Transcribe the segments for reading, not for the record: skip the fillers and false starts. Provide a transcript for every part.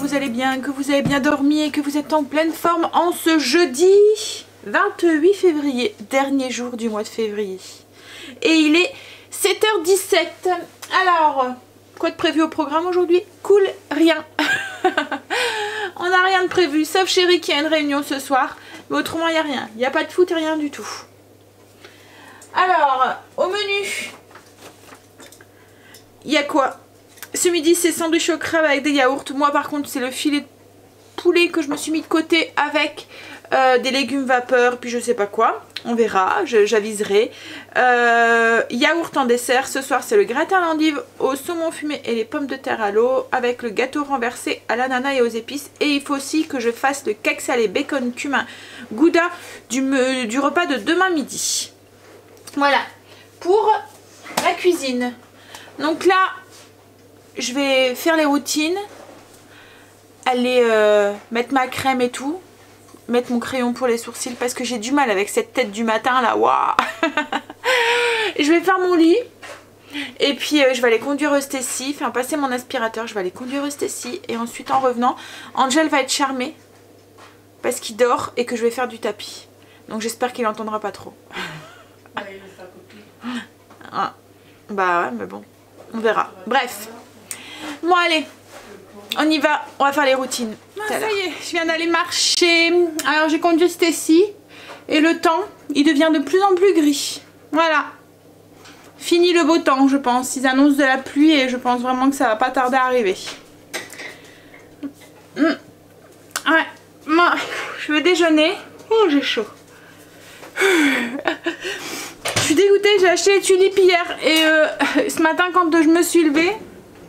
vous allez bien, que vous avez bien dormi et que vous êtes en pleine forme en ce jeudi 28 février, dernier jour du mois de février. Et il est 7h17. Alors, quoi de prévu au programme aujourd'hui? Cool, rien. On n'a rien de prévu, sauf chérie qui a une réunion ce soir. Mais autrement, il n'y a rien. Il n'y a pas de foot, rien du tout. Alors, au menu, il y a quoi? Ce midi, c'est sandwich au crabe avec des yaourts. Moi, par contre, c'est le filet de poulet que je me suis mis de côté avec des légumes vapeur, puis je sais pas quoi. On verra, j'aviserai. Yaourt en dessert. Ce soir, c'est le gratin à l'endive au saumon fumé et les pommes de terre à l'eau avec le gâteau renversé à l'ananas et aux épices. Et il faut aussi que je fasse le cake salé bacon cumin gouda du repas de demain midi. Voilà, pour la cuisine. Donc là, je vais faire les routines, aller mettre ma crème et tout, mettre mon crayon pour les sourcils parce que j'ai du mal avec cette tête du matin là, waouh. Je vais faire mon lit et puis je vais aller conduire Stacy, faire passer mon aspirateur, je vais aller conduire Stacy et ensuite en revenant, Angel va être charmé parce qu'il dort et que je vais faire du tapis. Donc j'espère qu'il n'entendra pas trop. Ah, bah ouais, mais bon, on verra. Bref. Bon allez, on y va, on va faire les routines. Ça y est, je viens d'aller marcher. Alors j'ai conduit Stacy et le temps, il devient de plus en plus gris. Voilà. Fini le beau temps, je pense. Ils annoncent de la pluie et je pense vraiment que ça va pas tarder à arriver. Ouais, moi, je vais déjeuner. Oh, j'ai chaud. Je suis dégoûtée, j'ai acheté les tulipes hier et ce matin quand je me suis levée,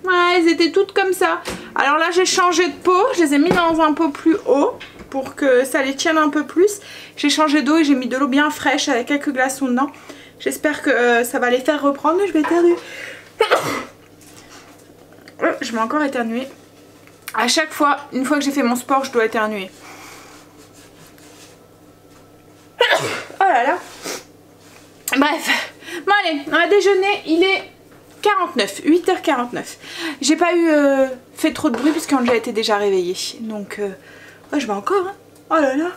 ouais, elles étaient toutes comme ça. Alors là j'ai changé de pot, je les ai mis dans un pot plus haut pour que ça les tienne un peu plus. J'ai changé d'eau et j'ai mis de l'eau bien fraîche avec quelques glaçons dedans. J'espère que ça va les faire reprendre. Je vais éternuer. Je vais encore éternuer. À chaque fois, une fois que j'ai fait mon sport, je dois éternuer. Oh là là. Bref, bon allez, on va déjeuner, il est 8h49. J'ai pas fait trop de bruit puisqu'Angela était déjà réveillée. Donc, ouais, je vais encore, hein. Oh là là.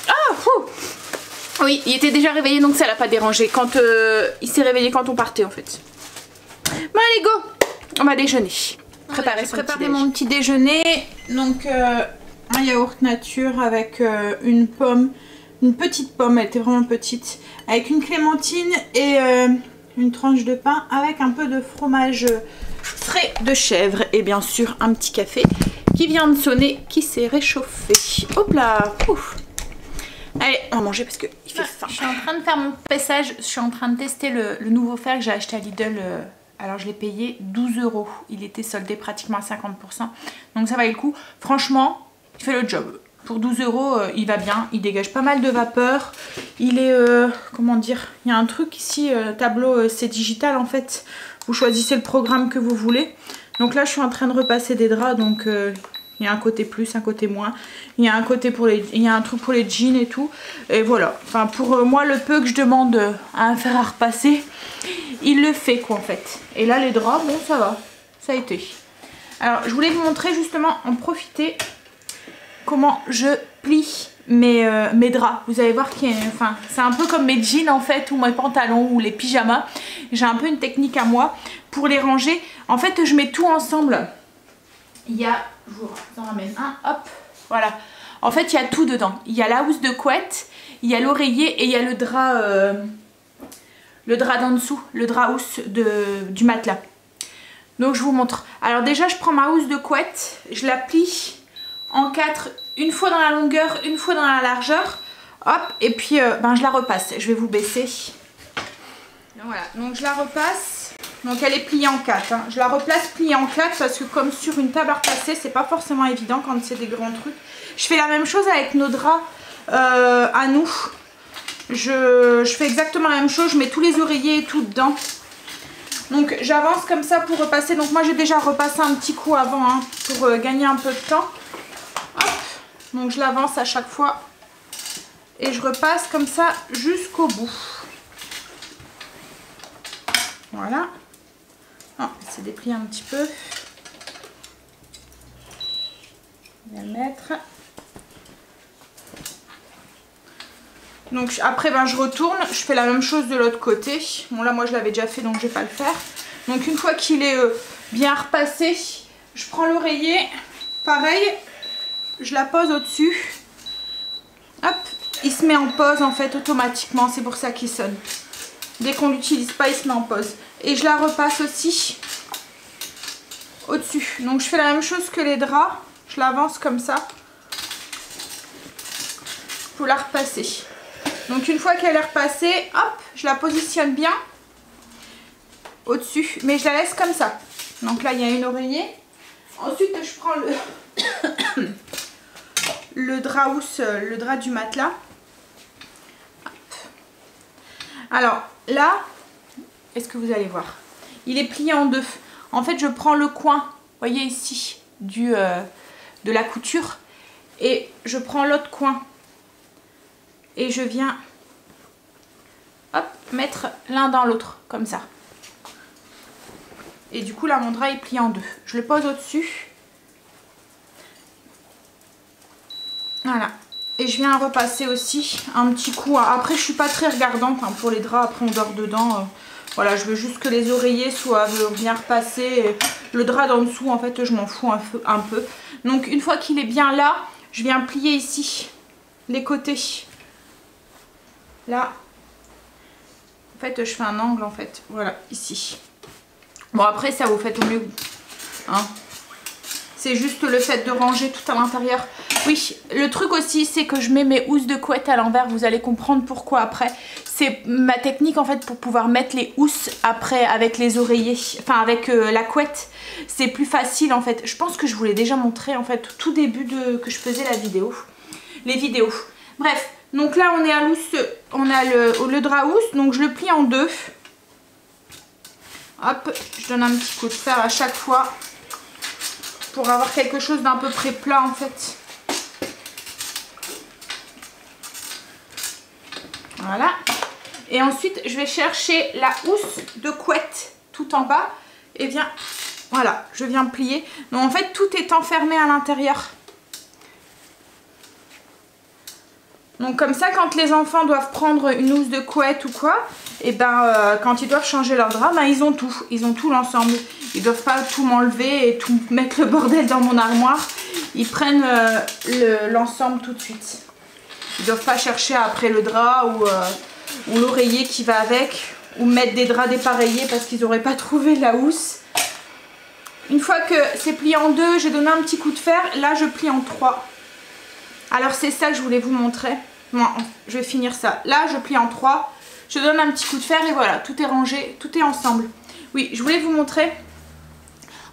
Ah, fou. Oui, il était déjà réveillé donc ça l'a pas dérangé quand il s'est réveillé quand on partait en fait. Bon allez, go. On va déjeuner. Préparer mon petit déjeuner. Donc, un yaourt nature avec une pomme. Une petite pomme, elle était vraiment petite, avec une clémentine et une tranche de pain avec un peu de fromage frais de chèvre et bien sûr un petit café qui vient de sonner, qui s'est réchauffé. Hop là, ouf. Allez, on va manger parce qu'il fait faim. Je suis en train de faire mon paissage, je suis en train de tester le nouveau fer que j'ai acheté à Lidl. Alors je l'ai payé 12 €, il était soldé pratiquement à 50%, donc ça valait le coup. Franchement, il fait le job. Pour 12 €, il va bien, il dégage pas mal de vapeur. Il est, comment dire, il y a un truc ici, tableau, c'est digital en fait. Vous choisissez le programme que vous voulez. Donc là, je suis en train de repasser des draps, donc il y a un côté plus, un côté moins. Il y a un côté pour les, il y a un truc pour les jeans et tout. Et voilà, enfin pour moi, le peu que je demande à un fer à repasser, il le fait quoi en fait. Et là, les draps, bon ça va, ça a été. Alors, je voulais vous montrer justement, en profiter, comment je plie mes draps. Vous allez voir qu'il y a, enfin, c'est un peu comme mes jeans en fait, ou mes pantalons, ou les pyjamas. J'ai un peu une technique à moi pour les ranger. En fait, je mets tout ensemble. Il y a, je vous en ramène un, hop, voilà. En fait, il y a tout dedans. Il y a la housse de couette, il y a l'oreiller et il y a le drap d'en dessous, le drap housse du matelas. Donc, je vous montre. Alors déjà, je prends ma housse de couette, je la plie en 4, une fois dans la longueur, une fois dans la largeur, hop, et puis ben, je la repasse, je vais vous baisser. Voilà, donc je la repasse, donc elle est pliée en 4, hein. Je la replace pliée en 4 parce que comme sur une table à repasser, c'est pas forcément évident quand c'est des grands trucs. Je fais la même chose avec nos draps à nous, je fais exactement la même chose, je mets tous les oreillers et tout dedans. Donc j'avance comme ça pour repasser, donc moi j'ai déjà repassé un petit coup avant hein, pour gagner un peu de temps. Hop. Donc je l'avance à chaque fois et je repasse comme ça jusqu'au bout. Voilà. Oh, c'est déplié un petit peu. On va le mettre. Donc après ben, je retourne, je fais la même chose de l'autre côté. Bon là moi je l'avais déjà fait donc je vais pas le faire. Donc une fois qu'il est bien repassé, je prends l'oreiller, pareil, je la pose au-dessus. Hop, il se met en pause en fait automatiquement, c'est pour ça qu'il sonne. Dès qu'on l'utilise pas, il se met en pause. Et je la repasse aussi au-dessus. Donc je fais la même chose que les draps, je l'avance comme ça pour la repasser. Donc une fois qu'elle est repassée, hop, je la positionne bien au-dessus, mais je la laisse comme ça. Donc là il y a une oreiller. Ensuite je prends le drap housse, le drap du matelas. Hop. Alors là, est-ce que vous allez voir? Il est plié en deux. En fait je prends le coin, vous voyez ici, de la couture, et je prends l'autre coin. Et je viens hop, mettre l'un dans l'autre, comme ça. Et du coup là mon drap est plié en deux. Je le pose au-dessus. Voilà. Et je viens repasser aussi un petit coup. Après je suis pas très regardante hein, pour les draps, après on dort dedans. Voilà, je veux juste que les oreillers soient bien repassés. Le drap d'en dessous en fait je m'en fous un peu. Donc une fois qu'il est bien là, je viens plier ici les côtés. Là, en fait, je fais un angle, en fait. Voilà, ici. Bon, après, ça, vous faites au mieux. Hein. C'est juste le fait de ranger tout à l'intérieur. Oui, le truc aussi, c'est que je mets mes housses de couette à l'envers. Vous allez comprendre pourquoi après. C'est ma technique, en fait, pour pouvoir mettre les housses après avec les oreillers. Enfin, avec la couette. C'est plus facile, en fait. Je pense que je vous l'ai déjà montré, en fait, au tout début que je faisais la vidéo. Les vidéos. Bref. Donc là on est à l'housse, on a le drap housse, donc je le plie en deux. Hop, je donne un petit coup de fer à chaque fois pour avoir quelque chose d'à peu près plat en fait. Voilà. Et ensuite je vais chercher la housse de couette tout en bas et voilà, je viens plier. Donc en fait tout est enfermé à l'intérieur. Donc comme ça, quand les enfants doivent prendre une housse de couette ou quoi, et ben quand ils doivent changer leur drap, ben ils ont tout l'ensemble. Ils doivent pas tout m'enlever et tout mettre le bordel dans mon armoire. Ils prennent l'ensemble tout de suite. Ils doivent pas chercher après le drap ou l'oreiller qui va avec, ou mettre des draps dépareillés parce qu'ils n'auraient pas trouvé la housse. Une fois que c'est plié en deux, j'ai donné un petit coup de fer. Là, je plie en trois. Alors c'est ça que je voulais vous montrer. Bon, je vais finir ça. Là je plie en 3. Je donne un petit coup de fer et voilà, tout est rangé, tout est ensemble. Oui, je voulais vous montrer.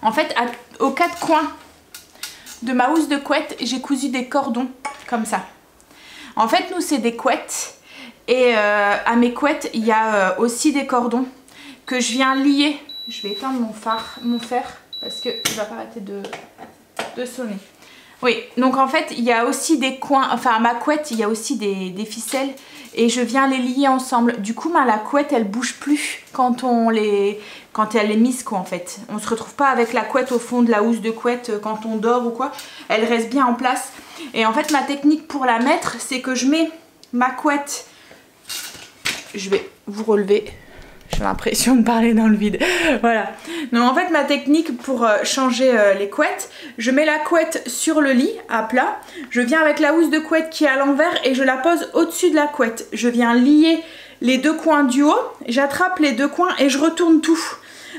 En fait, aux quatre coins de ma housse de couette, j'ai cousu des cordons comme ça. En fait, nous c'est des couettes. Et à mes couettes, il y a aussi des cordons que je viens lier. Je vais éteindre mon fer parce qu'il ne va pas arrêter de sonner. Oui, donc en fait, il y a aussi des coins, enfin à ma couette, il y a aussi des ficelles et je viens les lier ensemble. Du coup, ben, la couette, elle bouge plus quand elle est mise, quoi, en fait. On se retrouve pas avec la couette au fond de la housse de couette quand on dort ou quoi. Elle reste bien en place. Et en fait, ma technique pour la mettre, c'est que je mets ma couette. Je vais vous relever. J'ai l'impression de parler dans le vide. Voilà. Donc en fait ma technique pour changer les couettes, je mets la couette sur le lit à plat. Je viens avec la housse de couette qui est à l'envers et je la pose au-dessus de la couette. Je viens lier les deux coins du haut, j'attrape les deux coins et je retourne tout.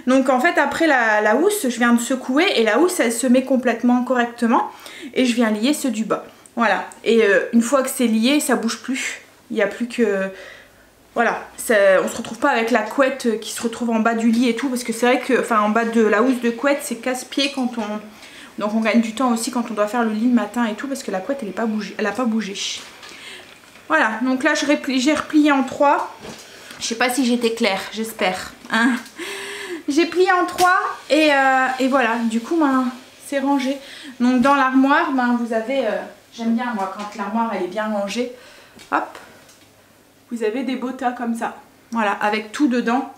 Donc en fait après la housse, je viens de secouer et la housse elle se met complètement correctement et je viens lier ceux du bas. Voilà. Et une fois que c'est lié, ça bouge plus. Il n'y a plus que... Voilà, on se retrouve pas avec la couette qui se retrouve en bas du lit et tout, parce que c'est vrai que, enfin en bas de la housse de couette, c'est casse-pied quand on... Donc on gagne du temps aussi quand on doit faire le lit le matin et tout, parce que la couette elle a pas bougé. Voilà, donc là j'ai replié en 3. Je sais pas si j'étais claire, j'espère. Hein, j'ai plié en 3 et voilà, du coup ben, c'est rangé. Donc dans l'armoire, ben, vous avez... J'aime bien moi quand l'armoire elle est bien rangée. Hop, vous avez des beaux tas comme ça. Voilà, avec tout dedans.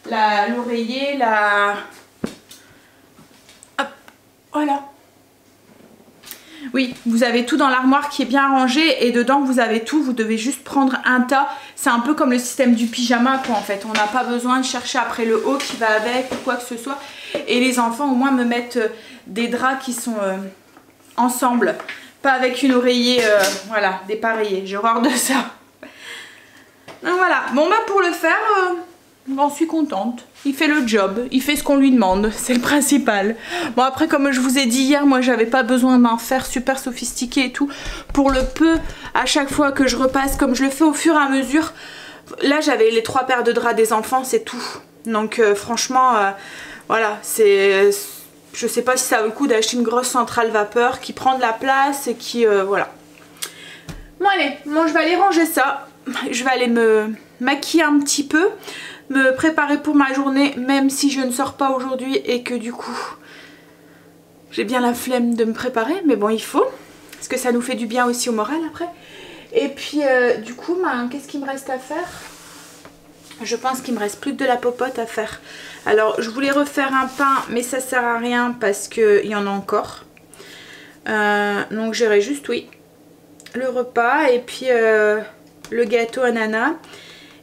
L'oreiller, Voilà. Oui, vous avez tout dans l'armoire qui est bien rangé et dedans vous avez tout, vous devez juste prendre un tas. C'est un peu comme le système du pyjama quoi en fait. On n'a pas besoin de chercher après le haut qui va avec ou quoi que ce soit. Et les enfants au moins me mettent des draps qui sont ensemble. Pas avec une oreiller, voilà, dépareillée. J'ai horreur de ça. Donc voilà, bon bah pour le faire, j'en suis contente. Il fait le job, il fait ce qu'on lui demande, c'est le principal. Bon après comme je vous ai dit hier, moi j'avais pas besoin d'un fer super sophistiqué et tout. Pour le peu, à chaque fois que je repasse, comme je le fais au fur et à mesure, là j'avais les 3 paires de draps des enfants, c'est tout. Donc franchement, voilà, c'est... Je sais pas si ça vaut le coup d'acheter une grosse centrale vapeur qui prend de la place et qui... voilà. Bon allez, moi je vais aller ranger ça. Je vais aller me maquiller un petit peu, me préparer pour ma journée, même si je ne sors pas aujourd'hui et que du coup j'ai bien la flemme de me préparer, mais bon il faut, parce que ça nous fait du bien aussi au moral après. Et puis du coup, qu'est-ce qu'il me reste à faire? Je pense qu'il me reste plus que de la popote à faire. Alors je voulais refaire un pain, mais ça sert à rien parce qu'il y en a encore. Donc j'irai juste, oui, le repas et puis le gâteau ananas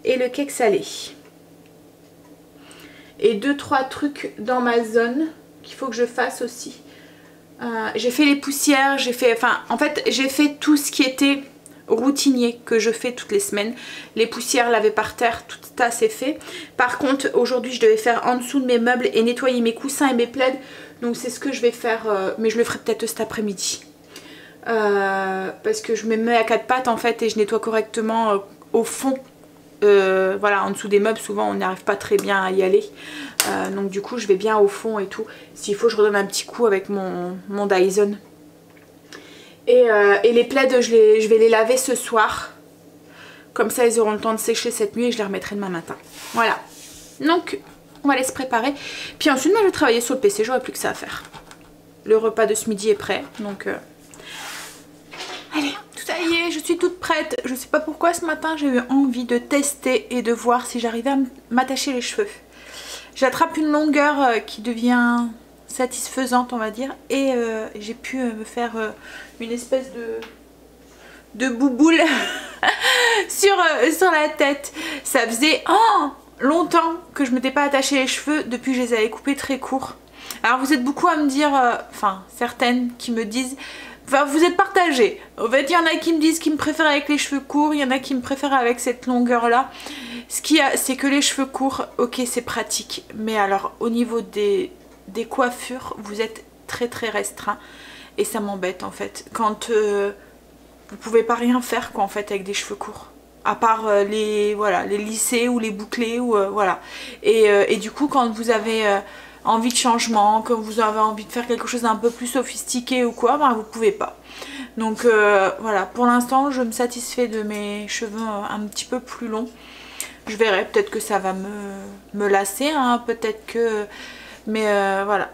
et le cake salé. Et 2-3 trucs dans ma zone qu'il faut que je fasse aussi. J'ai fait les poussières, j'ai fait, enfin en fait j'ai fait tout ce qui était routinier que je fais toutes les semaines. Les poussières lavées par terre, tout ça c'est fait. Par contre aujourd'hui je devais faire en dessous de mes meubles et nettoyer mes coussins et mes plaids. Donc c'est ce que je vais faire, mais je le ferai peut-être cet après-midi. Parce que je me mets à 4 pattes en fait et je nettoie correctement au fond. Voilà, en dessous des meubles souvent on n'arrive pas très bien à y aller. Donc du coup je vais bien au fond et tout. S'il faut je redonne un petit coup avec mon Dyson. Et les plaids je vais les laver ce soir. Comme ça ils auront le temps de sécher cette nuit et je les remettrai demain matin. Voilà. Donc on va aller se préparer. Puis ensuite moi je vais travailler sur le PC, j'aurai plus que ça à faire. Le repas de ce midi est prêt. Donc allez, ça y est, je suis toute prête. Je sais pas pourquoi ce matin j'ai eu envie de tester et de voir si j'arrivais à m'attacher les cheveux. J'attrape une longueur qui devient satisfaisante on va dire. Et j'ai pu me faire une espèce de bouboule sur la tête. Ça faisait longtemps que je m'étais pas attaché les cheveux depuis que je les avais coupés très courts. Alors vous êtes beaucoup à me dire, enfin certaines qui me disent, enfin vous êtes partagés. En fait il y en a qui me disent qu'ils me préfèrent avec les cheveux courts, il y en a qui me préfèrent avec cette longueur là. Ce qu'il y a c'est que les cheveux courts, ok c'est pratique, mais alors au niveau des coiffures vous êtes très restreint et ça m'embête en fait. Quand vous pouvez pas rien faire quoi en fait avec des cheveux courts. À part les lissés ou les bouclés ou voilà. Et du coup quand vous avez envie de changement, quand vous avez envie de faire quelque chose d'un peu plus sophistiqué ou quoi, ben vous pouvez pas. Donc voilà, pour l'instant je me satisfais de mes cheveux un petit peu plus longs. Je verrai, peut-être que ça va me lasser, hein, peut-être que... Mais voilà,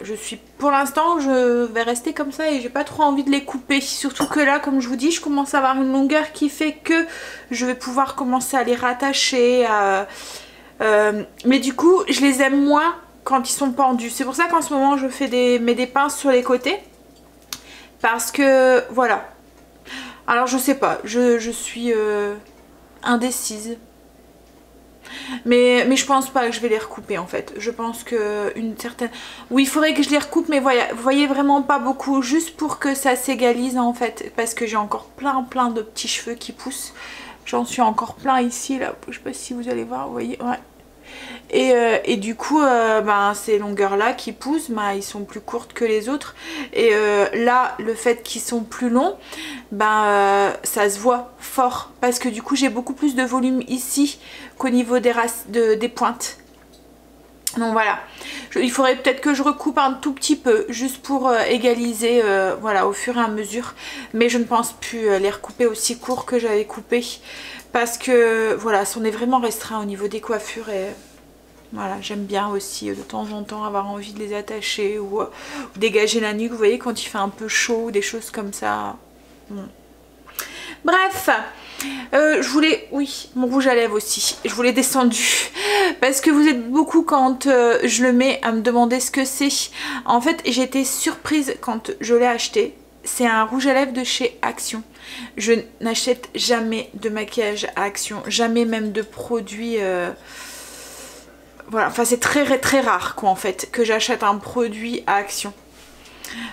pour l'instant je vais rester comme ça et j'ai pas trop envie de les couper. Surtout que là, comme je vous dis, je commence à avoir une longueur qui fait que je vais pouvoir commencer à les rattacher. Mais du coup, je les aime moins quand ils sont pendus. C'est pour ça qu'en ce moment je mets des pinces sur les côtés. Parce que voilà. Alors je sais pas, je suis indécise. Mais je pense pas que je vais les recouper en fait. Je pense que une certaine... Oui, il faudrait que je les recoupe, mais vous voyez vraiment pas beaucoup. Juste pour que ça s'égalise en fait. Parce que j'ai encore plein de petits cheveux qui poussent. J'en suis encore plein ici là. Je sais pas si vous allez voir, vous voyez, ouais. Et du coup ces longueurs là qui poussent, ils sont plus courtes que les autres. Et là le fait qu'ils sont plus longs, ça se voit fort. Parce que du coup j'ai beaucoup plus de volume ici qu'au niveau des pointes. Donc voilà, il faudrait peut-être que je recoupe un tout petit peu juste pour égaliser voilà, au fur et à mesure. Mais je ne pense plus les recouper aussi court que j'avais coupé. Parce que voilà, on est vraiment restreint au niveau des coiffures et voilà, j'aime bien aussi de temps en temps avoir envie de les attacher ou dégager la nuque, vous voyez, quand il fait un peu chaud ou des choses comme ça. Bon. Bref, Je voulais, oui, mon rouge à lèvres aussi, je vous l'ai descendu parce que vous êtes beaucoup quand je le mets à me demander ce que c'est. En fait, j'ai été surprise quand je l'ai acheté. C'est un rouge à lèvres de chez Action. Je n'achète jamais de maquillage à Action, jamais même de produits... Voilà, enfin c'est très très rare quoi en fait que j'achète un produit à Action.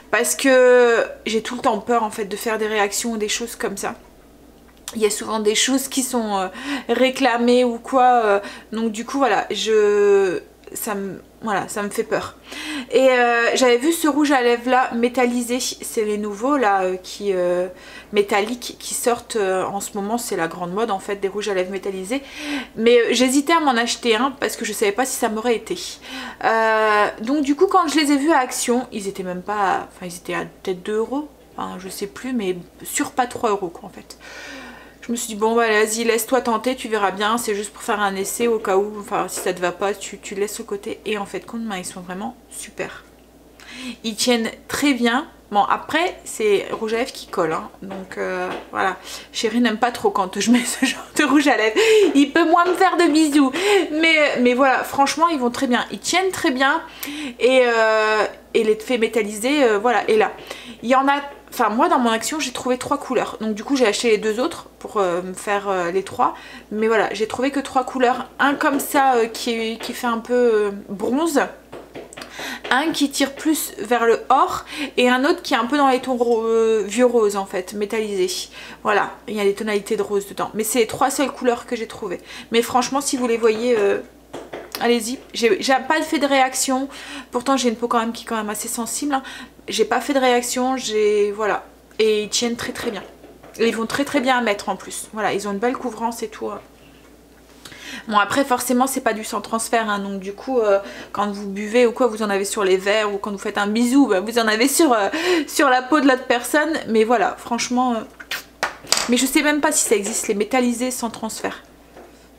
Parce que j'ai tout le temps peur en fait de faire des réactions ou des choses comme ça. Il y a souvent des choses qui sont réclamées ou quoi. Donc du coup voilà, ça me fait peur. Et j'avais vu ce rouge à lèvres là métallisé, c'est les nouveaux là métalliques qui sortent en ce moment, c'est la grande mode en fait des rouges à lèvres métallisés. Mais j'hésitais à m'en acheter un parce que je savais pas si ça m'aurait été. Donc du coup quand je les ai vus à Action, ils étaient même pas, enfin ils étaient à peut-être 2 €, enfin je sais plus, mais sur pas 3 € quoi en fait. Je me suis dit bon bah vas-y laisse-toi tenter, tu verras bien, c'est juste pour faire un essai au cas où, enfin si ça te va pas tu le laisses au côté. Et en fait compte ils sont vraiment super. Ils tiennent très bien. Bon après c'est rouge à lèvres qui colle hein. Donc voilà, Chéri n'aime pas trop quand je mets ce genre de rouge à lèvres. Il peut moins me faire de bisous. Mais voilà, franchement ils vont très bien, ils tiennent très bien. Et l'effet métallisé voilà. Et là il y en a. Enfin moi dans mon Action j'ai trouvé 3 couleurs. Donc du coup j'ai acheté les 2 autres pour me faire les 3. Mais voilà j'ai trouvé que 3 couleurs. Un comme ça qui fait un peu bronze. Un qui tire plus vers le or. Et un autre qui est un peu dans les tons vieux rose en fait, métallisé. Voilà, il y a des tonalités de rose dedans. Mais c'est les 3 seules couleurs que j'ai trouvées. Mais franchement si vous les voyez... allez-y, j'ai pas fait de réaction. Pourtant j'ai une peau quand même qui est quand même assez sensible hein. J'ai pas fait de réaction, voilà. Et ils tiennent très très bien. Et ils vont très très bien à mettre en plus. Voilà, ils ont une belle couvrance et tout. Bon après forcément c'est pas du sans transfert hein. Donc du coup quand vous buvez ou quoi vous en avez sur les verres. Ou quand vous faites un bisou bah, vous en avez sur la peau de l'autre personne. Mais voilà franchement mais je sais même pas si ça existe les métallisés sans transfert.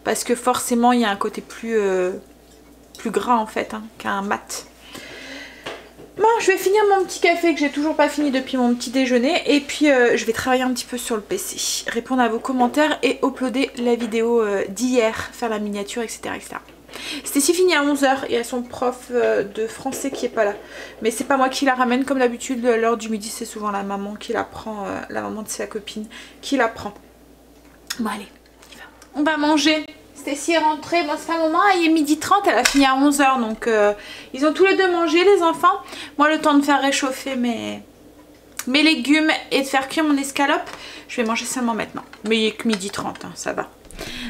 Parce que forcément il y a un côté plus gras en fait hein, qu'un mat. Bon je vais finir mon petit café que j'ai toujours pas fini depuis mon petit déjeuner. Et puis je vais travailler un petit peu sur le PC. Répondre à vos commentaires et uploader la vidéo d'hier. Faire la miniature etc. etc. Stécie finit à 11 h. Il y a son prof de français qui est pas là. Mais c'est pas moi qui la ramène comme d'habitude. L'heure du midi c'est souvent la maman qui la prend. La maman de sa copine qui la prend. Bon allez, on va manger. Stécie est rentrée, bon, c'est pas un moment, il est 12h30, elle a fini à 11 h. Donc ils ont tous les deux mangé les enfants. Moi le temps de faire réchauffer mes légumes et de faire cuire mon escalope, je vais manger seulement maintenant. Mais il est que 12h30 hein, ça va.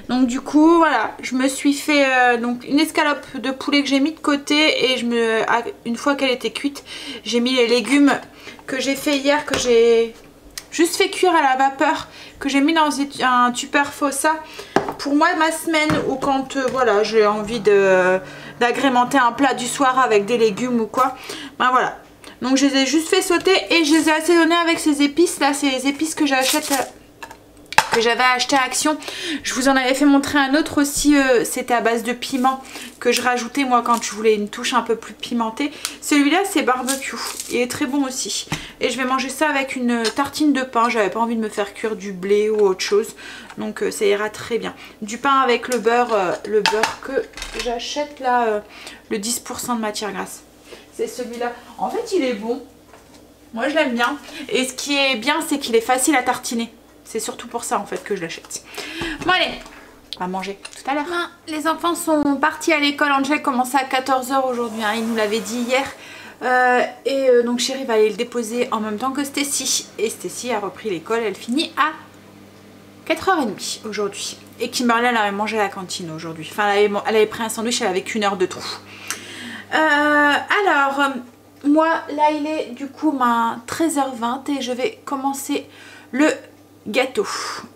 Donc du coup voilà, je me suis fait donc une escalope de poulet que j'ai mis de côté. Et une fois qu'elle était cuite, j'ai mis les légumes que j'ai fait hier, que j'ai juste fait cuire à la vapeur, que j'ai mis dans un tupper fossa. Pour moi ma semaine ou quand voilà j'ai envie d'agrémenter un plat du soir avec des légumes ou quoi, ben voilà. Donc je les ai juste fait sauter et je les ai assaisonnés avec ces épices là, c'est les épices que j'achète, que j'avais acheté à Action. Je vous en avais fait montrer un autre aussi, c'était à base de piment que je rajoutais moi quand je voulais une touche un peu plus pimentée. Celui-là c'est barbecue, il est très bon aussi. Et je vais manger ça avec une tartine de pain, j'avais pas envie de me faire cuire du blé ou autre chose. Donc ça ira très bien. Du pain avec le beurre que j'achète là, le 10% de matière grasse. C'est celui-là. En fait il est bon, moi je l'aime bien. Et ce qui est bien c'est qu'il est facile à tartiner. C'est surtout pour ça en fait que je l'achète. Bon allez, on va manger tout à l'heure. Les enfants sont partis à l'école. Angel commençait à 14 h aujourd'hui, hein. Il nous l'avait dit hier. Donc Chéri va aller le déposer en même temps que Stécie. Et Stécie a repris l'école, elle finit à 4h30 aujourd'hui. Et Kimberly elle avait mangé à la cantine aujourd'hui. Enfin elle avait pris un sandwich, elle avait qu'1 heure de trou. Alors moi là il est du coup 13h20 et je vais commencer le gâteau.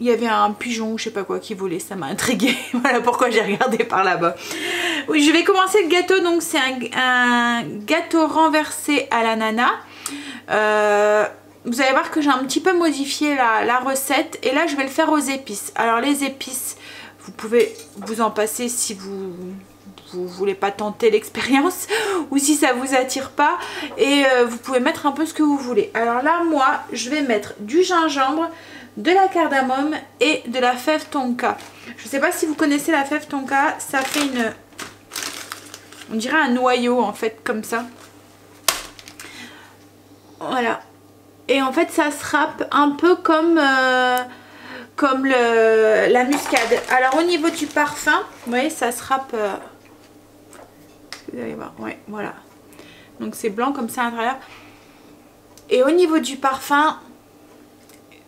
Il y avait un pigeon ou je sais pas quoi qui volait, ça m'a intriguée. Voilà pourquoi j'ai regardé par là-bas. Oui, je vais commencer le gâteau. Donc c'est un gâteau renversé à l'ananas. Vous allez voir que j'ai un petit peu modifié la recette. Et là je vais le faire aux épices. Alors les épices, vous pouvez vous en passer si vous voulez pas tenter l'expérience ou si ça vous attire pas. Et vous pouvez mettre un peu ce que vous voulez. Alors là moi je vais mettre du gingembre, de la cardamome et de la fève tonka. Je sais pas si vous connaissez la fève tonka, ça fait une... on dirait un noyau en fait, comme ça. Voilà. Et en fait ça se râpe un peu comme la muscade. Alors au niveau du parfum, vous voyez ça se râpe... vous allez voir, ouais, voilà. Donc c'est blanc comme ça à l'intérieur. Et au niveau du parfum,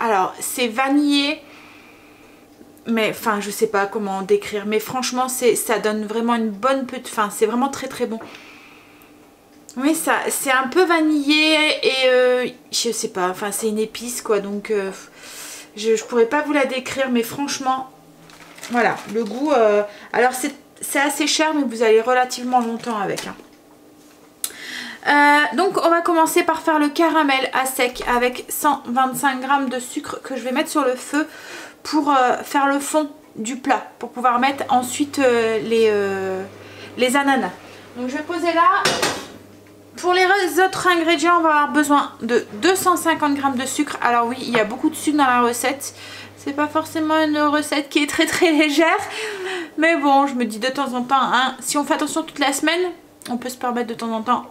alors c'est vanillé. Mais enfin je sais pas comment décrire. Mais franchement ça donne vraiment une bonne petite... enfin c'est vraiment très très bon. Oui, ça c'est un peu vanillé et je sais pas, enfin c'est une épice quoi, donc je pourrais pas vous la décrire, mais franchement, voilà, le goût, alors c'est assez cher, mais vous allez relativement longtemps avec. Donc on va commencer par faire le caramel à sec avec 125 g de sucre que je vais mettre sur le feu pour faire le fond du plat, pour pouvoir mettre ensuite les ananas. Donc je vais poser là. Pour les autres ingrédients, on va avoir besoin de 250 g de sucre. Alors oui, il y a beaucoup de sucre dans la recette. C'est pas forcément une recette qui est très très légère. Mais bon, je me dis de temps en temps, hein, si on fait attention toute la semaine, on peut se permettre de temps en temps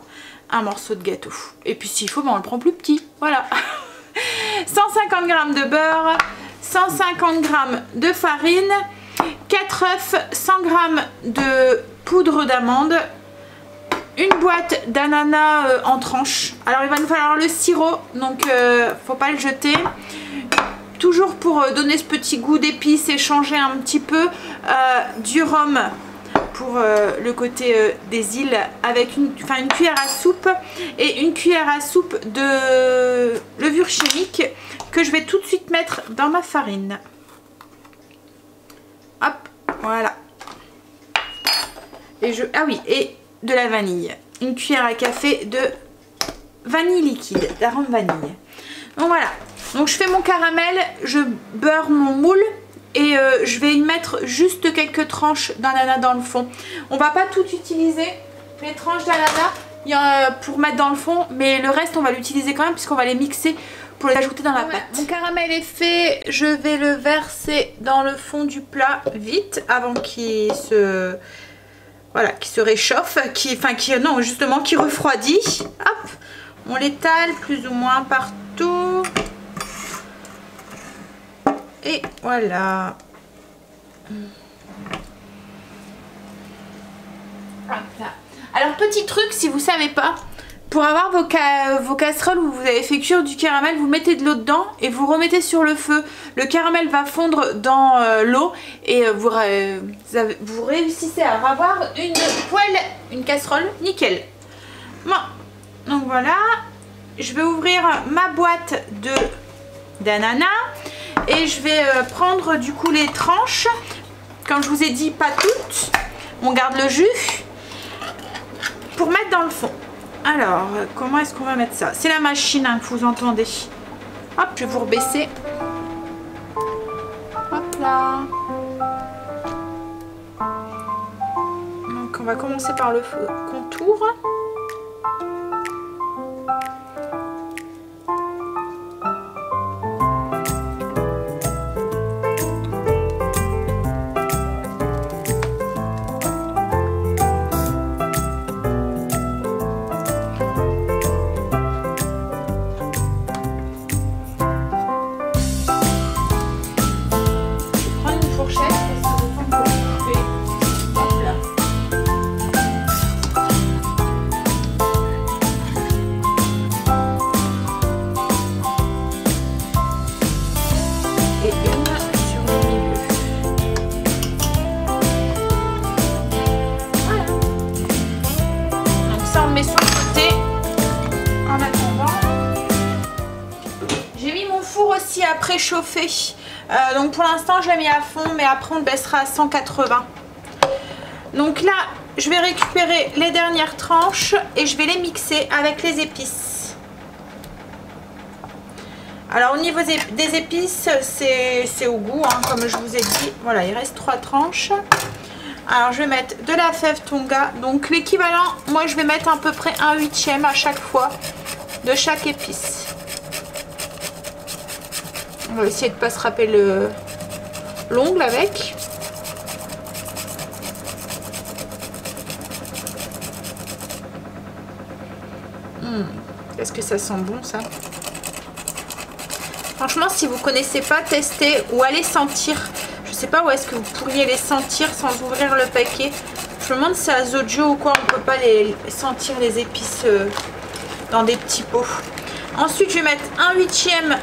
un morceau de gâteau. Et puis s'il faut, ben, on le prend plus petit. Voilà. 150 g de beurre, 150 g de farine, 4 œufs, 100 g de poudre d'amande, une boîte d'ananas en tranches. Alors il va nous falloir le sirop, donc faut pas le jeter. Toujours pour donner ce petit goût d'épices et changer un petit peu, du rhum pour le côté des îles avec une cuillère à soupe et une cuillère à soupe de levure chimique que je vais tout de suite mettre dans ma farine. Hop, voilà. Et ah oui, et de la vanille. Une cuillère à café de vanille liquide, d'arôme vanille. Donc voilà. Donc je fais mon caramel, je beurre mon moule et je vais y mettre juste quelques tranches d'ananas dans le fond. On va pas tout utiliser, les tranches d'ananas pour mettre dans le fond, mais le reste on va l'utiliser quand même puisqu'on va les mixer pour les ajouter dans la pâte. Mon caramel est fait, je vais le verser dans le fond du plat vite avant qu'il se... voilà, qui se réchauffe, qui refroidit. Hop, on l'étale plus ou moins partout. Et voilà. Hop là. Alors petit truc, si vous savez pas, pour avoir vos casseroles où vous avez fait cuire du caramel, vous mettez de l'eau dedans et vous remettez sur le feu. Le caramel va fondre dans l'eau et vous réussissez à avoir une poêle, une casserole nickel. Bon, donc voilà, je vais ouvrir ma boîte d'ananas et je vais prendre du coup les tranches. Comme je vous ai dit, pas toutes, on garde le jus pour mettre dans le fond. Alors, comment est-ce qu'on va mettre ça? C'est la machine hein, que vous entendez. Hop, je vais vous rebaisser. Hop là. Donc, on va commencer par le contour. Préchauffé, donc pour l'instant je l'ai mis à fond, mais après on le baissera à 180. Donc là je vais récupérer les dernières tranches et je vais les mixer avec les épices. Alors au niveau des épices, c'est au goût hein, comme je vous ai dit. Voilà, il reste 3 tranches. Alors je vais mettre de la fève tonga, donc l'équivalent, moi je vais mettre à peu près 1/8 à chaque fois de chaque épice. va essayer de pas se râper l'ongle avec. Est-ce que ça sent bon ça? Franchement, si vous connaissez pas, testez ou allez sentir. Je sais pas où est-ce que vous pourriez les sentir sans ouvrir le paquet. Je me demande si à Zojo ou quoi on peut pas les sentir les épices dans des petits pots. Ensuite, je vais mettre 1/8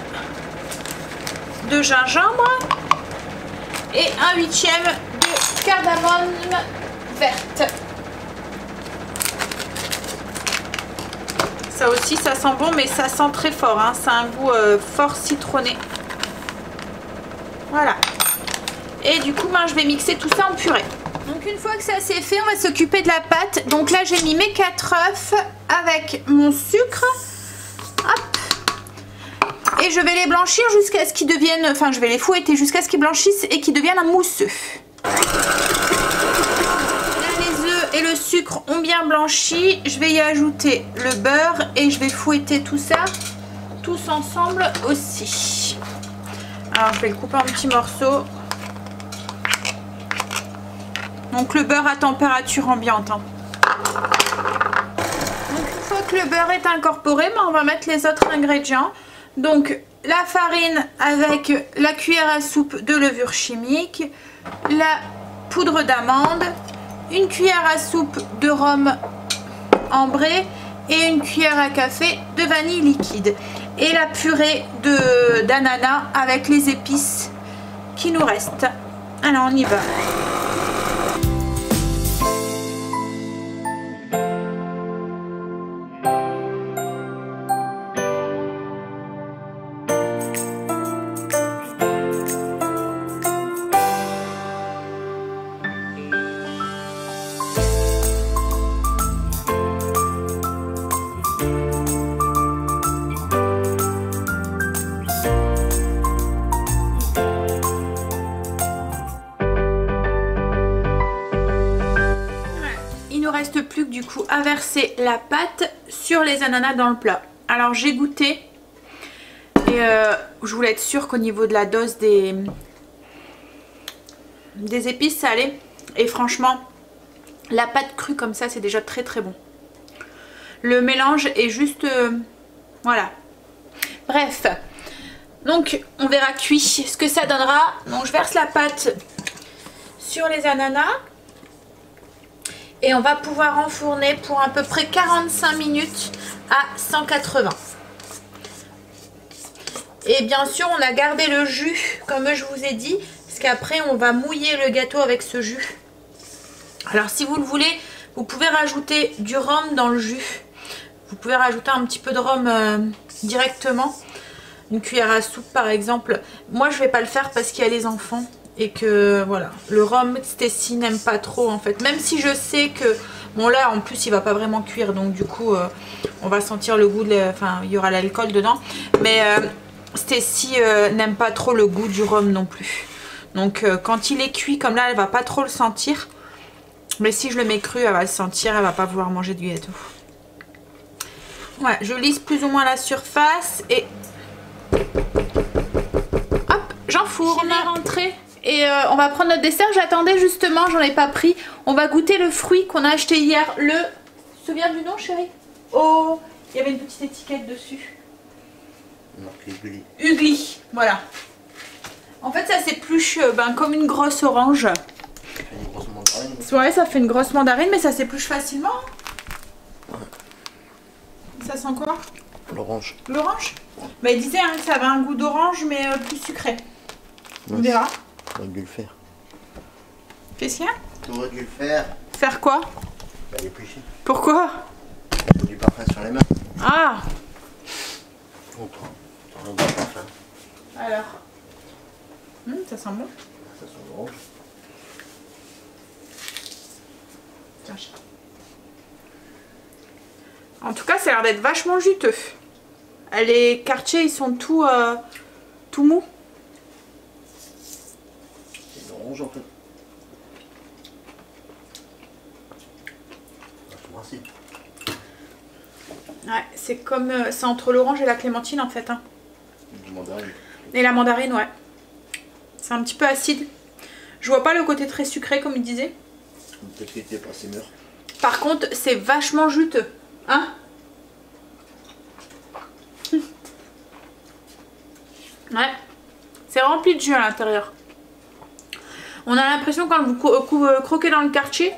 de gingembre et 1/8 de cardamome verte. Ça aussi, ça sent bon, mais ça sent très fort. Hein. Ça a un goût fort citronné. Voilà. Et du coup, ben, je vais mixer tout ça en purée. Donc une fois que ça c'est fait, on va s'occuper de la pâte. Donc là, j'ai mis mes 4 œufs avec mon sucre. Hop. Et je vais les blanchir jusqu'à ce qu'ils deviennent... Enfin, je vais les fouetter jusqu'à ce qu'ils blanchissent et qu'ils deviennent un mousseux. Et le sucre ont bien blanchi. Je vais y ajouter le beurre et je vais fouetter tout ça tous ensemble aussi. Alors je vais le couper en petits morceaux. Donc le beurre à température ambiante. Hein. Donc une fois que le beurre est incorporé, on va mettre les autres ingrédients. Donc la farine avec la cuillère à soupe de levure chimique, la poudre d'amande, une cuillère à soupe de rhum ambré et une cuillère à café de vanille liquide. Et la purée d'ananas avec les épices qui nous restent. Alors on y va. Plus que du coup à verser la pâte sur les ananas dans le plat. Alors j'ai goûté et je voulais être sûre qu'au niveau de la dose des épices ça allait, et franchement la pâte crue comme ça c'est déjà très très bon. Le mélange est juste voilà. Bref, donc on verra cuit ce que ça donnera. Donc je verse la pâte sur les ananas. Et on va pouvoir enfourner pour à peu près 45 minutes à 180. Et bien sûr, on a gardé le jus, comme je vous ai dit, parce qu'après, on va mouiller le gâteau avec ce jus. Alors, si vous le voulez, vous pouvez rajouter du rhum dans le jus. Vous pouvez rajouter un petit peu de rhum directement. Une cuillère à soupe, par exemple. Moi, je ne vais pas le faire parce qu'il y a les enfants. Et que voilà, le rhum Stacy n'aime pas trop en fait, même si je sais que bon là en plus il va pas vraiment cuire, donc du coup on va sentir le goût enfin il y aura l'alcool dedans, mais Stacy n'aime pas trop le goût du rhum non plus, donc quand il est cuit comme là elle va pas trop le sentir, mais si je le mets cru elle va le sentir, elle va pas vouloir manger du gâteau. Ouais, je lisse plus ou moins la surface et hop, j'enfourne. Rentrée. Et on va prendre notre dessert. J'attendais justement, j'en ai pas pris. On va goûter le fruit qu'on a acheté hier. Tu te souviens du nom, chérie? Oh, il y avait une petite étiquette dessus. Ugly. Ugly, voilà. En fait, ça s'épluche comme une grosse orange. Ça fait une grosse mandarine. Ouais, ça fait une grosse mandarine, mais ça s'épluche facilement. Ouais. Ça sent quoi? L'orange. L'orange? Bah, il disait que ça avait un goût d'orange, mais plus sucré. On verra. T'aurais dû le faire. Qu'est-ce qu'il y a? T'aurais dû le faire. Faire quoi? Bah l'éplucher. Pourquoi? Il faut du parfum sur les mains. Ah! Oh, t'en as du parfum. Alors. Ça sent bon. Ça sent l'orange. Tiens. En tout cas, ça a l'air d'être vachement juteux. Les quartiers, ils sont tout mous. Orange en fait. Ouais, c'est comme c'est entre l'orange et la clémentine en fait. Hein. Du mandarine. Et la mandarine, ouais. C'est un petit peu acide. Je vois pas le côté très sucré comme il disait. Peut-être qu'il était pas assez mûr. Par contre, c'est vachement juteux. Hein? Ouais. C'est rempli de jus à l'intérieur. On a l'impression quand vous croquez dans le quartier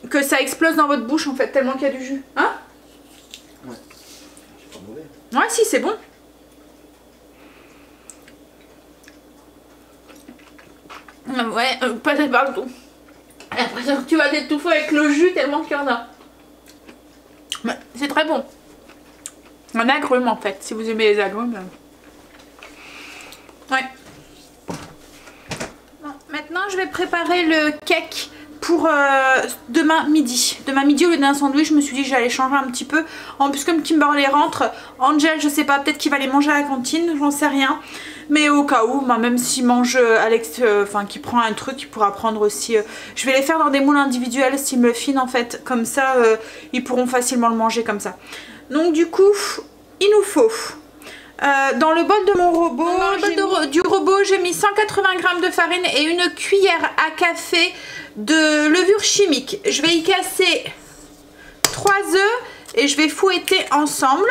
que ça explose dans votre bouche en fait, tellement qu'il y a du jus. Hein? Ouais. C'est pas mauvais. Ouais, si, c'est bon. Ouais, pas partout. J'ai l'impression que tu vas t'étouffer avec le jus tellement qu'il y en a. Mais c'est très bon. Un agrume en fait, si vous aimez les agrumes. Ouais. Bon, maintenant je vais préparer le cake pour demain midi. Demain midi au lieu d'un sandwich, je me suis dit que j'allais changer un petit peu. En plus comme Kimberly rentre, Angel je sais pas, peut-être qu'il va les manger à la cantine, j'en sais rien. Mais au cas où, bah, même s'il mange Alex, enfin qui prend un truc, il pourra prendre aussi. Je vais les faire dans des moules individuels, s'ils me filent en fait, comme ça ils pourront facilement le manger comme ça. Donc du coup, il nous faut dans le bol de mon robot, du robot, j'ai mis 180 g de farine et une cuillère à café de levure chimique. Je vais y casser 3 œufs et je vais fouetter ensemble.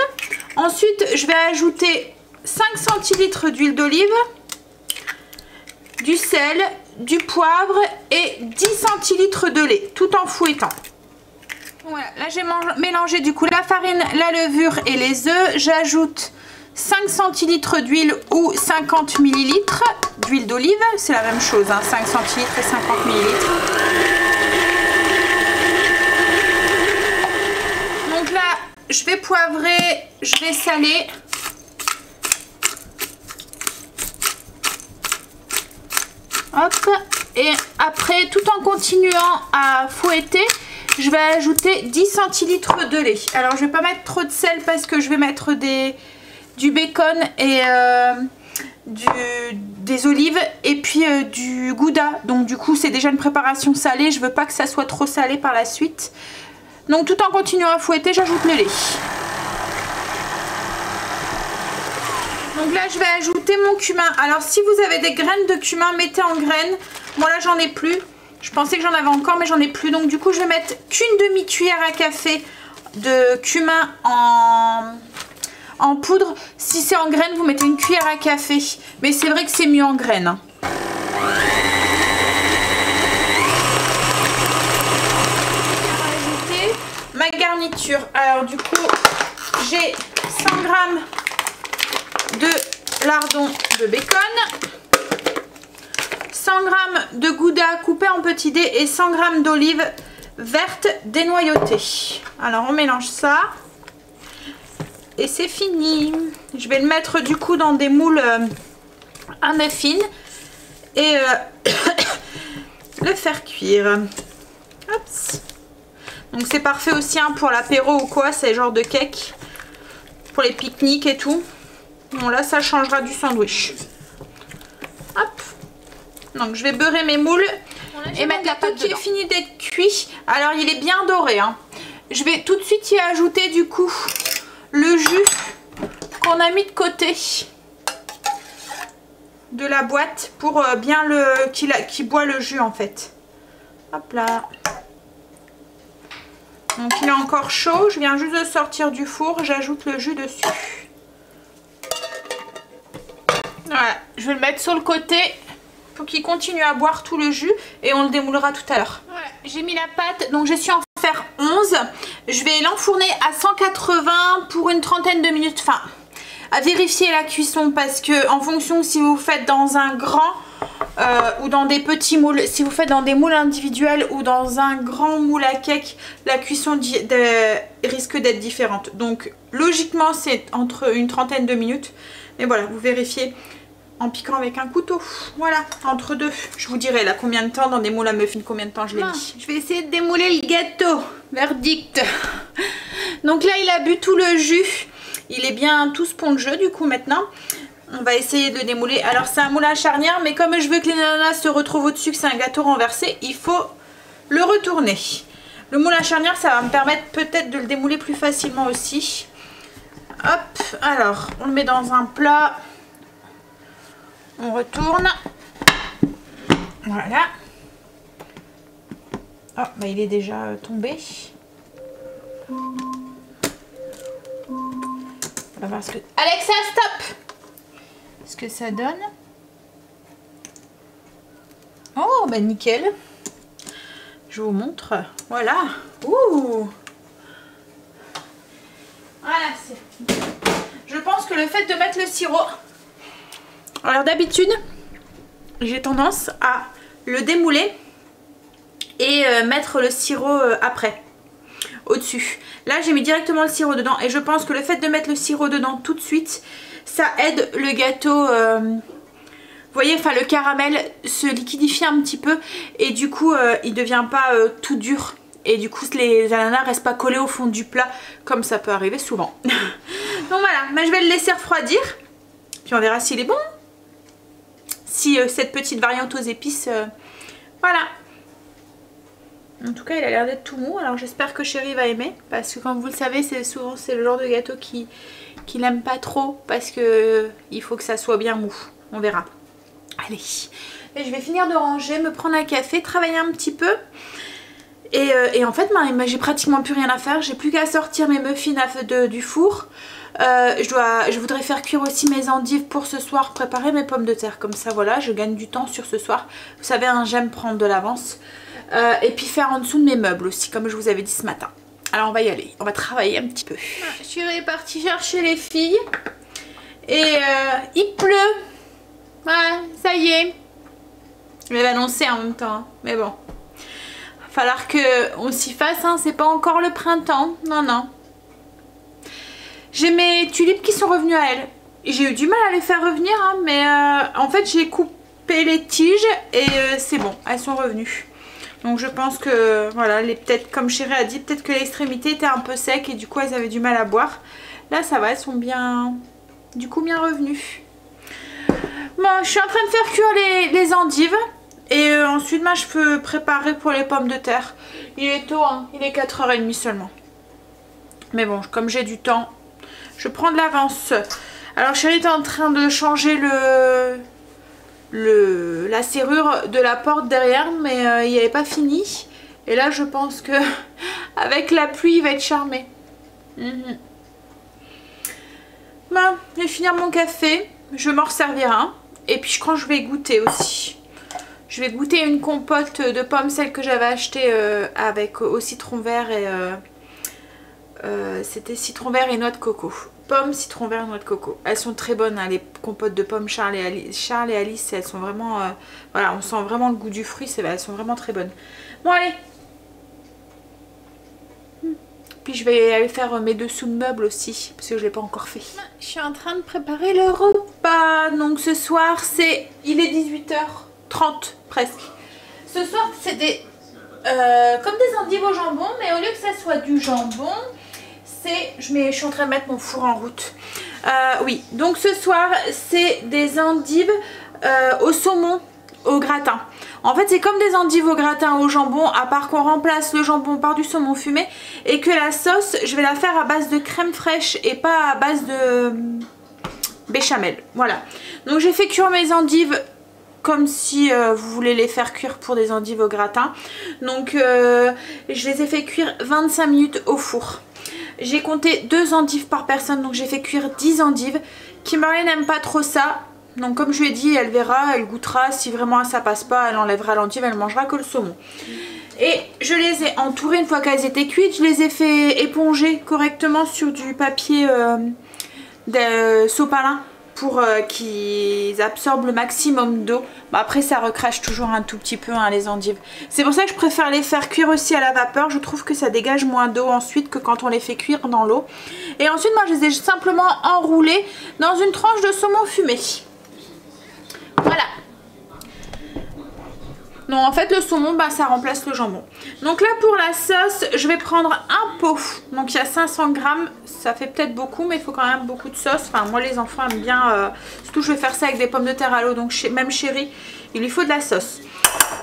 Ensuite, je vais ajouter 5 centilitres d'huile d'olive, du sel, du poivre et 10 centilitres de lait, tout en fouettant. Voilà, là j'ai mélangé du coup la farine, la levure et les œufs. J'ajoute 5 centilitres d'huile ou 50 ml d'huile d'olive, c'est la même chose, hein, 5 centilitres et 50 ml. Donc là, je vais poivrer, je vais saler. Hop, et après, tout en continuant à fouetter, je vais ajouter 10 centilitres de lait. Alors, je vais pas mettre trop de sel parce que je vais mettre du bacon et des olives et puis du gouda. Donc, du coup, c'est déjà une préparation salée. Je veux pas que ça soit trop salé par la suite. Donc, tout en continuant à fouetter, j'ajoute le lait. Donc là, je vais ajouter mon cumin. Alors, si vous avez des graines de cumin, mettez en graines. Moi, là, j'en ai plus. Je pensais que j'en avais encore, mais j'en ai plus. Donc, du coup, je vais mettre qu'une demi-cuillère à café de cumin en poudre. Si c'est en graines, vous mettez une cuillère à café. Mais c'est vrai que c'est mieux en graines. Je vais ajouter ma garniture. Alors, du coup, j'ai 100 g de lardons de bacon, 100 g de gouda coupé en petits dés et 100 g d'olives vertes dénoyautées. Alors on mélange ça et c'est fini. Je vais le mettre du coup dans des moules à muffins et le faire cuire. Hop. Donc c'est parfait aussi hein, pour l'apéro ou quoi, c'est genre de cake pour les pique-niques et tout. Bon là ça changera du sandwich. Hop. Donc je vais beurrer mes moules et mettre la pâte qui est fini d'être cuit. Alors il est bien doré hein. Je vais tout de suite y ajouter du coup le jus qu'on a mis de côté de la boîte pour bien qu'il boit le jus en fait. Hop là. Donc il est encore chaud, je viens juste de sortir du four, j'ajoute le jus dessus. Voilà, je vais le mettre sur le côté pour qu'il continue à boire tout le jus et on le démoulera tout à l'heure. Voilà, j'ai mis la pâte, donc je suis en faire 11. Je vais l'enfourner à 180 pour une trentaine de minutes. Enfin, à vérifier la cuisson parce que en fonction si vous faites dans un grand ou dans des petits moules, si vous faites dans des moules individuels ou dans un grand moule à cake, la cuisson risque d'être différente. Donc logiquement c'est entre une trentaine de minutes. Mais voilà, vous vérifiez en piquant avec un couteau. Voilà, entre deux. Je vous dirai là combien de temps dans des moules à muffins, combien de temps je l'ai mis. Je vais essayer de démouler le gâteau. Verdict. Donc là, il a bu tout le jus. Il est bien tout spongieux du coup maintenant. On va essayer de le démouler. Alors c'est un moule à charnière, mais comme je veux que les ananas se retrouvent au-dessus, que c'est un gâteau renversé, il faut le retourner. Le moule à charnière, ça va me permettre peut-être de le démouler plus facilement aussi. Hop, alors on le met dans un plat. On retourne. Voilà. Oh, bah il est déjà tombé. On va voir ce que... Alexa, stop! Ce que ça donne. Oh, bah nickel. Je vous montre. Voilà. Ouh! Voilà, c'est... Je pense que le fait de mettre le sirop... Alors d'habitude, j'ai tendance à le démouler et mettre le sirop après, au-dessus. Là, j'ai mis directement le sirop dedans et je pense que le fait de mettre le sirop dedans tout de suite, ça aide le gâteau... vous voyez, enfin le caramel se liquidifie un petit peu et du coup, il devient pas tout dur. Et du coup, les ananas restent pas collés au fond du plat, comme ça peut arriver souvent. Donc voilà, mais je vais le laisser refroidir. Puis on verra s'il est bon. Si cette petite variante aux épices, voilà. En tout cas, il a l'air d'être tout mou. Alors j'espère que Chéri va aimer. Parce que comme vous le savez, c'est souvent le genre de gâteau qu'il n'aime pas trop. Parce que il faut que ça soit bien mou. On verra. Allez. Et je vais finir de ranger, me prendre un café, travailler un petit peu. Et en fait, j'ai pratiquement plus rien à faire. J'ai plus qu'à sortir mes muffins du four. Je voudrais faire cuire aussi mes endives pour ce soir, préparer mes pommes de terre. Comme ça, voilà, je gagne du temps sur ce soir. Vous savez, hein, j'aime prendre de l'avance. Et puis faire en dessous de mes meubles aussi, comme je vous avais dit ce matin. Alors, on va y aller. On va travailler un petit peu. Je suis partie chercher les filles. Et il pleut. Ouais, ça y est. Je vais l'annoncer en même temps. Hein. Mais bon. Falloir qu'on s'y fasse, hein. C'est pas encore le printemps. Non, non. J'ai mes tulipes qui sont revenues à elles. J'ai eu du mal à les faire revenir, hein, mais en fait j'ai coupé les tiges et c'est bon, elles sont revenues. Donc je pense que, voilà, peut-être comme Chéri a dit, peut-être que l'extrémité était un peu sec et du coup elles avaient du mal à boire. Là ça va, elles sont bien, du coup bien revenues. Bon, je suis en train de faire cuire les endives. Et ensuite, je peux préparer pour les pommes de terre. Il est tôt, hein, il est 4h30 seulement. Mais bon, comme j'ai du temps, je prends de l'avance. Alors Chéri est en train de changer la serrure de la porte derrière, mais il n'y avait pas fini. Et là, je pense que avec la pluie, il va être charmé. Bon, je vais finir mon café. Je vais m'en resservir un. Et puis je crois que je vais goûter aussi. Je vais goûter une compote de pommes, celle que j'avais achetée avec au citron vert et c'était citron vert et noix de coco. Pommes, citron vert et noix de coco. Elles sont très bonnes, hein, les compotes de pommes Charles et Alice. Elles sont vraiment, voilà, on sent vraiment le goût du fruit. Elles sont vraiment très bonnes. Bon allez. Puis je vais aller faire mes dessous de meubles aussi, parce que je ne l'ai pas encore fait. Je suis en train de préparer le repas. Donc ce soir, il est 18h30 presque. Ce soir, c'est comme des endives au jambon, mais au lieu que ça soit du jambon, je suis en train de mettre mon four en route. Oui, donc ce soir, c'est des endives au saumon au gratin. En fait, c'est comme des endives au gratin au jambon, à part qu'on remplace le jambon par du saumon fumé et que la sauce, je vais la faire à base de crème fraîche et pas à base de béchamel. Voilà. Donc j'ai fait cuire mes endives comme si vous voulez les faire cuire pour des endives au gratin. Donc je les ai fait cuire 25 minutes au four. J'ai compté 2 endives par personne, donc j'ai fait cuire 10 endives. Kimberly n'aime pas trop ça. Donc comme je lui ai dit, elle verra, elle goûtera. Si vraiment ça passe pas, elle enlèvera l'endive, elle mangera que le saumon. Et je les ai entourées une fois qu'elles étaient cuites. Je les ai fait éponger correctement sur du papier de sopalin pour qu'ils absorbent le maximum d'eau. Bah, après ça recrache toujours un tout petit peu, hein, les endives. C'est pour ça que je préfère les faire cuire aussi à la vapeur. Je trouve que ça dégage moins d'eau ensuite que quand on les fait cuire dans l'eau. Et ensuite moi je les ai simplement enroulées dans une tranche de saumon fumé. Voilà. Non, en fait le saumon, bah, ça remplace le jambon. Donc là pour la sauce, je vais prendre un pot. Donc il y a 500 grammes, ça fait peut-être beaucoup, mais il faut quand même beaucoup de sauce. Enfin moi les enfants aiment bien, surtout je vais faire ça avec des pommes de terre à l'eau, donc même Chéri, il lui faut de la sauce.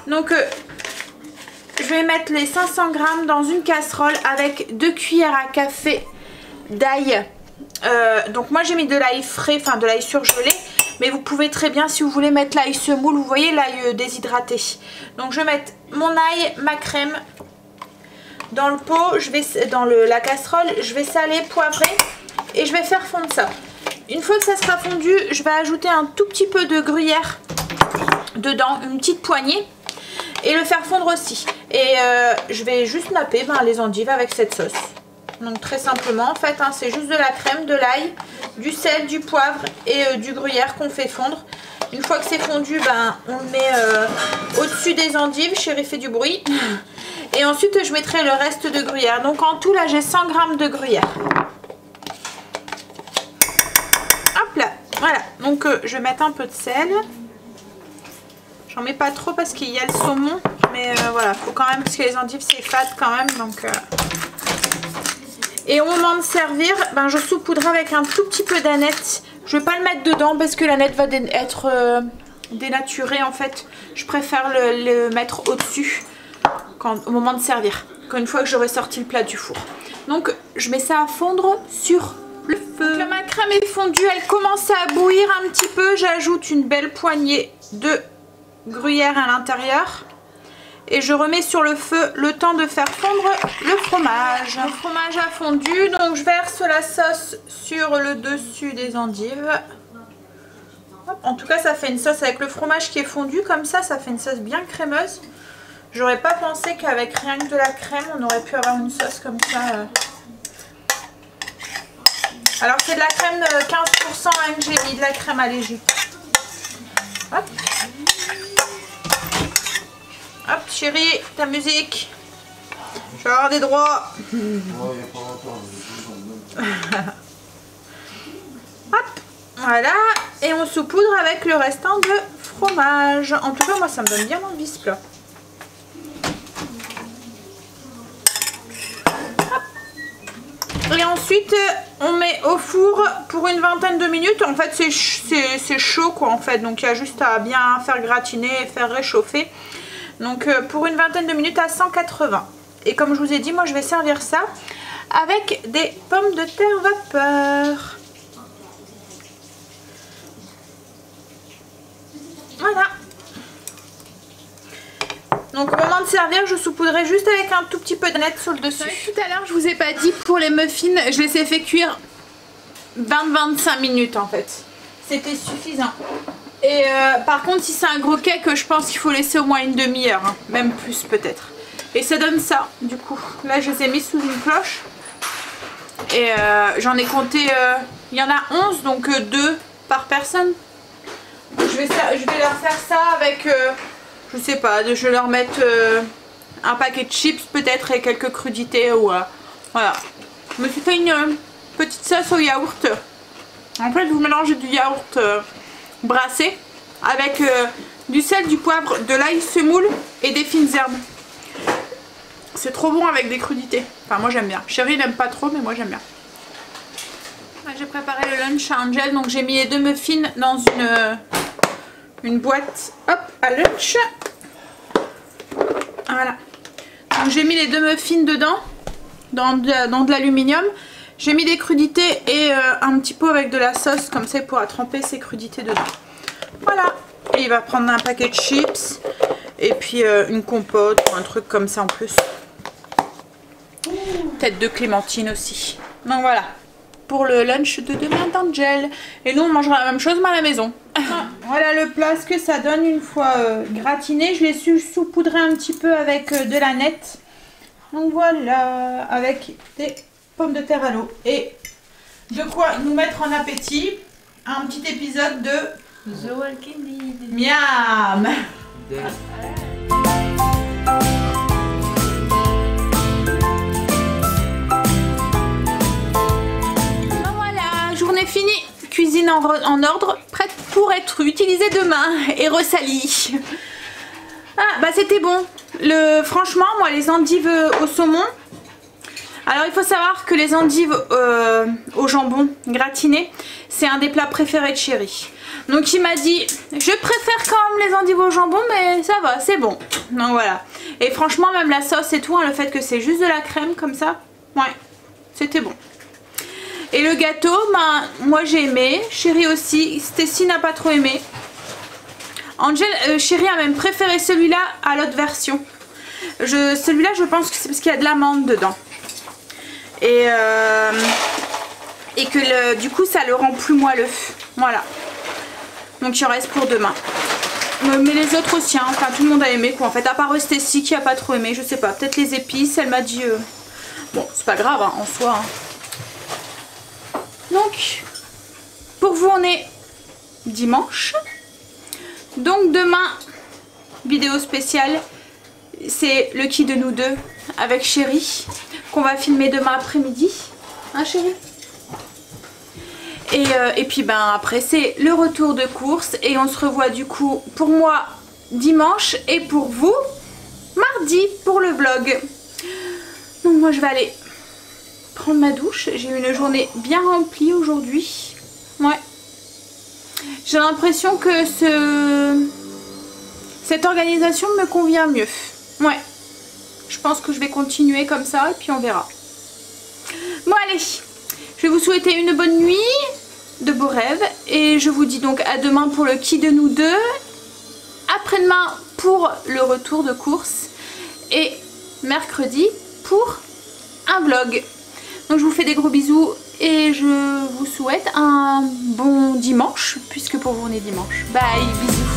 Donc je vais mettre les 500 grammes dans une casserole avec 2 cuillères à café d'ail. Donc moi j'ai mis de l'ail frais, enfin de l'ail surgelé. Mais vous pouvez très bien, si vous voulez mettre l'ail semoule, vous voyez l'ail déshydraté. Donc je vais mettre mon ail, ma crème dans le pot, la casserole, je vais saler, poivrer et je vais faire fondre ça. Une fois que ça sera fondu, je vais ajouter un tout petit peu de gruyère dedans, une petite poignée, et le faire fondre aussi. Et je vais juste napper les endives avec cette sauce. Donc très simplement en fait, hein, c'est juste de la crème, de l'ail, du sel, du poivre et du gruyère qu'on fait fondre. Une fois que c'est fondu, on le met au-dessus des endives. Chérie fait du bruit. Et ensuite je mettrai le reste de gruyère. Donc en tout là j'ai 100 g de gruyère. Hop là, voilà. Donc je vais mettre un peu de sel. J'en mets pas trop parce qu'il y a le saumon. Mais voilà, faut quand même, parce que les endives c'est fade quand même. Donc et au moment de servir, je saupoudre avec un tout petit peu d'aneth. Je vais pas le mettre dedans parce que l'aneth va être dénaturée en fait. Je préfère le mettre au-dessus au moment de servir, une fois que j'aurai sorti le plat du four. Donc je mets ça à fondre sur le feu. Donc là, ma crème est fondue, elle commence à bouillir un petit peu. J'ajoute une belle poignée de gruyère à l'intérieur. Et je remets sur le feu le temps de faire fondre le fromage. Le fromage a fondu, donc je verse la sauce sur le dessus des endives. Hop, en tout cas, ça fait une sauce avec le fromage qui est fondu, comme ça fait une sauce bien crémeuse. J'aurais pas pensé qu'avec rien que de la crème, on aurait pu avoir une sauce comme ça. Alors c'est de la crème 15% que j'ai mis, de la crème allégée. Hop. Hop, chérie, ta musique. Je vais avoir des droits. Hop, voilà. Et on saupoudre avec le restant de fromage. En tout cas, moi, ça me donne bien envie ce plat. Hop. Et ensuite, on met au four pour une vingtaine de minutes. En fait, c'est chaud, quoi, en fait. Donc, il y a juste à bien faire gratiner et faire réchauffer. Donc pour une vingtaine de minutes à 180. Et comme je vous ai dit, moi je vais servir ça avec des pommes de terre vapeur. Voilà. Donc au moment de servir, je saupoudrerai juste avec un tout petit peu de net sur le dessus. Tout à l'heure, je vous ai pas dit, pour les muffins, je les ai fait cuire 20-25 minutes en fait. C'était suffisant. Et par contre, si c'est un gros cake, je pense qu'il faut laisser au moins une demi-heure, hein, même plus peut-être. Et ça donne ça, du coup. Là, je les ai mis sous une cloche. Et j'en ai compté, il y en a 11, donc 2 par personne. Je vais leur faire ça avec, je sais pas, je vais leur mettre un paquet de chips peut-être et quelques crudités. Ou, voilà. Je me suis fait une petite sauce au yaourt. En fait, vous mélangez du yaourt brassé avec du sel, du poivre, de l'ail semoule et des fines herbes. C'est trop bon avec des crudités. Enfin, moi j'aime bien. Chérie n'aime pas trop, mais moi j'aime bien. J'ai préparé le lunch à Angel, donc j'ai mis les 2 muffins dans une boîte, hop, à lunch. Voilà. Donc j'ai mis les 2 muffins dedans, dans de l'aluminium. J'ai mis des crudités et un petit pot avec de la sauce, comme ça il pourra tremper ses crudités dedans. Voilà. Et il va prendre un paquet de chips et puis une compote ou un truc comme ça en plus. Peut-être de clémentine aussi. Donc voilà. Pour le lunch de demain d'Angel. Et nous on mangera la même chose mais à la maison. Voilà le plat, ce que ça donne une fois gratiné. Je l'ai saupoudré un petit peu avec de l'aneth. Donc voilà. Avec des pommes de terre à l'eau. Et de quoi nous mettre en appétit un petit épisode de The Walking Dead. Miam. Voilà, journée finie. Cuisine en ordre, prête pour être utilisée demain et ressalie. Ah bah c'était bon. Franchement, moi les endives au saumon. Alors il faut savoir que les endives au jambon gratiné, c'est un des plats préférés de Chéri. Donc il m'a dit, je préfère quand même les endives au jambon, mais ça va, c'est bon. Donc voilà. Et franchement, même la sauce et tout, hein, le fait que c'est juste de la crème comme ça, ouais, c'était bon. Et le gâteau, ben, moi j'ai aimé, Chérie aussi, Stacy n'a pas trop aimé. Chérie a même préféré celui-là à l'autre version. Celui-là je pense que c'est parce qu'il y a de l'amande dedans. Et que du coup ça le rend plus moelleux. Voilà. Donc il en reste pour demain. Mais les autres aussi, hein. Enfin tout le monde a aimé quoi en fait. À part Stacy qui a pas trop aimé, je sais pas. Peut-être les épices, elle m'a dit... Bon, c'est pas grave hein, en soi. Hein. Donc, pour vous on est dimanche. Donc demain, vidéo spéciale. C'est le qui de nous deux avec Chérie. Qu'on va filmer demain après-midi. Hein Chérie? Et puis ben après c'est le retour de course. Et on se revoit du coup pour moi dimanche. Et pour vous mardi pour le vlog. Donc moi je vais aller prendre ma douche. J'ai eu une journée bien remplie aujourd'hui. Ouais. J'ai l'impression que cette organisation me convient mieux. Ouais. Je pense que je vais continuer comme ça et puis on verra. Bon allez. Je vais vous souhaiter une bonne nuit. De beaux rêves. Et je vous dis donc à demain pour le qui de nous deux. Après-demain pour le retour de course. Et mercredi pour un vlog. Donc je vous fais des gros bisous et je vous souhaite un bon dimanche puisque pour vous on est dimanche. Bye, bisous.